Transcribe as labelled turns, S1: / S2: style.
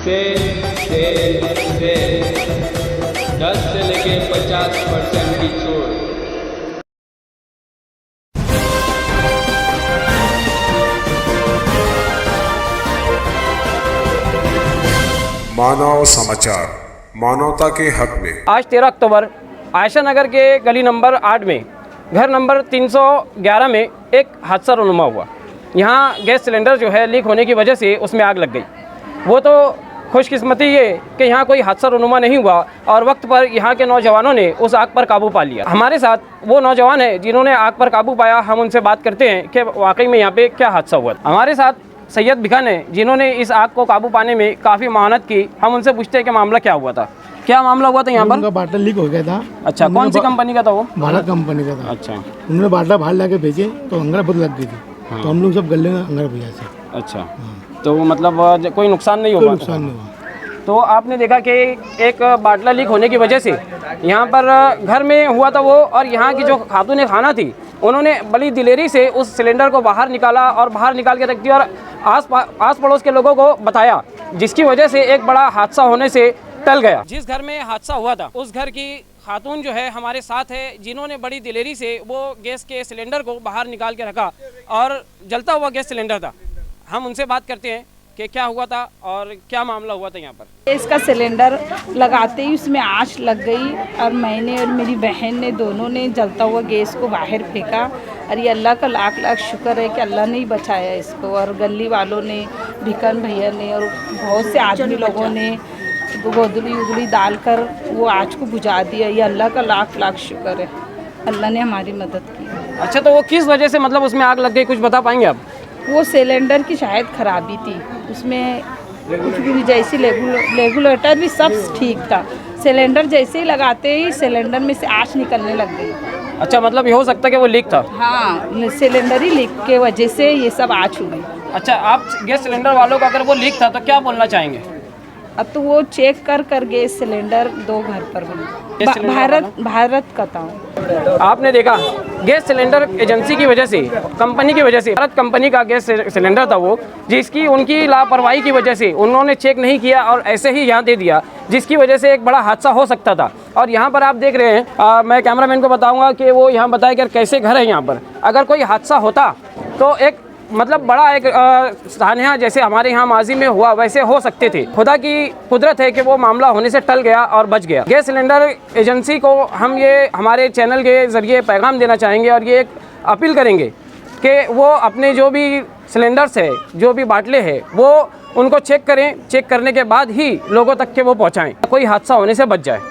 S1: Cell 10 से लेके 50% की छूट।
S2: मानव समाचार, मानवता के हक में।
S3: आज 13 अक्टूबर आयशा नगर के गली नंबर 8 में घर नंबर 311 में एक हादसा रुनुमा हुआ। यहाँ गैस सिलेंडर जो है लीक होने की वजह से उसमें आग लग गई। वो तो खुशकिस्मती ये कि यहाँ कोई हादसा रुनुमा नहीं हुआ और वक्त पर यहाँ के नौजवानों ने उस आग पर काबू पा लिया। हमारे साथ वो नौजवान है जिन्होंने आग पर काबू पाया। हम उनसे बात करते हैं कि वाकई में यहाँ पे क्या हादसा हुआ। हमारे साथ सैयद भिखान है जिन्होंने इस आग को काबू पाने में काफ़ी मेहनत की। हम उनसे पूछते हैं कि मामला क्या हुआ था। क्या मामला हुआ था यहाँ पर?
S4: उनका बाटला लीक हो गया था।
S3: अच्छा, कौन सी कंपनी का था वो?
S4: भारत कंपनी का था।
S3: अच्छा,
S4: उन्होंने बाटला बाहर लाके भेजे तो अंगारा बहुत लग गई थी। तो हम लोग सब गले में अंगारा भेजा से।
S3: अच्छा, तो मतलब कोई नुकसान नहीं हुआ?
S4: कोई नुकसान नहीं हुआ।
S3: तो आपने देखा कि एक बाटला लीक होने की वजह से यहाँ पर घर में हुआ था वो, और यहाँ की जो खातून खाना थी उन्होंने बड़ी दिलेरी से उस सिलेंडर को बाहर निकाला और बाहर निकाल के रख दिया और आस पड़ोस के लोगों को बताया, जिसकी वजह से एक बड़ा हादसा होने से टल गया। जिस घर में हादसा हुआ था उस घर की खातून जो है हमारे साथ है, जिन्होंने बड़ी दिलेरी से वो गैस के सिलेंडर को बाहर निकाल के रखा और जलता हुआ गैस सिलेंडर था। हम उनसे बात करते हैं कि क्या हुआ था और क्या मामला हुआ था यहाँ पर।
S5: इसका सिलेंडर लगाते ही उसमें आंच लग गई और मैंने और मेरी बहन ने दोनों ने जलता हुआ गैस को बाहर फेंका। और ये अल्लाह का लाख लाख शुक्र है कि अल्लाह ने ही बचाया इसको, और गली वालों ने, भिकन भैया ने और बहुत से आदमी लोगों ने गोदली उगली डालकर वो आँच को बुझा दिया। ये अल्लाह का लाख लाख शुक्र है, अल्लाह ने हमारी मदद की।
S3: अच्छा, तो वो किस वजह से मतलब उसमें आग लग गई, कुछ बता पाएंगे आप?
S5: वो सिलेंडर की शायद खराबी थी, उसमें कुछ भी जैसी रेगुलेटर भी सब ठीक था। सिलेंडर जैसे ही लगाते ही सिलेंडर में से आँच निकलने लग गई।
S3: अच्छा, मतलब ये हो सकता है कि वो लीक था?
S5: हाँ, सिलेंडर ही लीक के वजह से ये सब आँच हुई।
S3: अच्छा, आप गैस सिलेंडर वालों का अगर वो लीक था तो क्या बोलना चाहेंगे?
S5: अब तो वो चेक कर गैस सिलेंडर 2 घर पर भारत का था।
S3: आपने देखा गैस सिलेंडर एजेंसी की वजह से, कंपनी की वजह से, भारत कंपनी का गैस सिलेंडर था वो, जिसकी उनकी लापरवाही की वजह से उन्होंने चेक नहीं किया और ऐसे ही यहाँ दे दिया, जिसकी वजह से एक बड़ा हादसा हो सकता था। और यहाँ पर आप देख रहे हैं, मैं कैमरामैन को बताऊँगा कि वो यहाँ बताए कि कैसे घर है यहाँ पर। अगर कोई हादसा होता तो एक मतलब बड़ा एक सानिया जैसे हमारे यहाँ माजी में हुआ वैसे हो सकते थे। खुदा की कुदरत है कि वो मामला होने से टल गया और बच गया। गैस सिलेंडर एजेंसी को हम ये हमारे चैनल के ज़रिए पैगाम देना चाहेंगे और ये एक अपील करेंगे कि वो अपने जो भी सिलेंडर्स है, जो भी बाटले हैं, वो उनको चेक करें। चेक करने के बाद ही लोगों तक के वो पहुँचाएँ, कोई हादसा होने से बच जाए।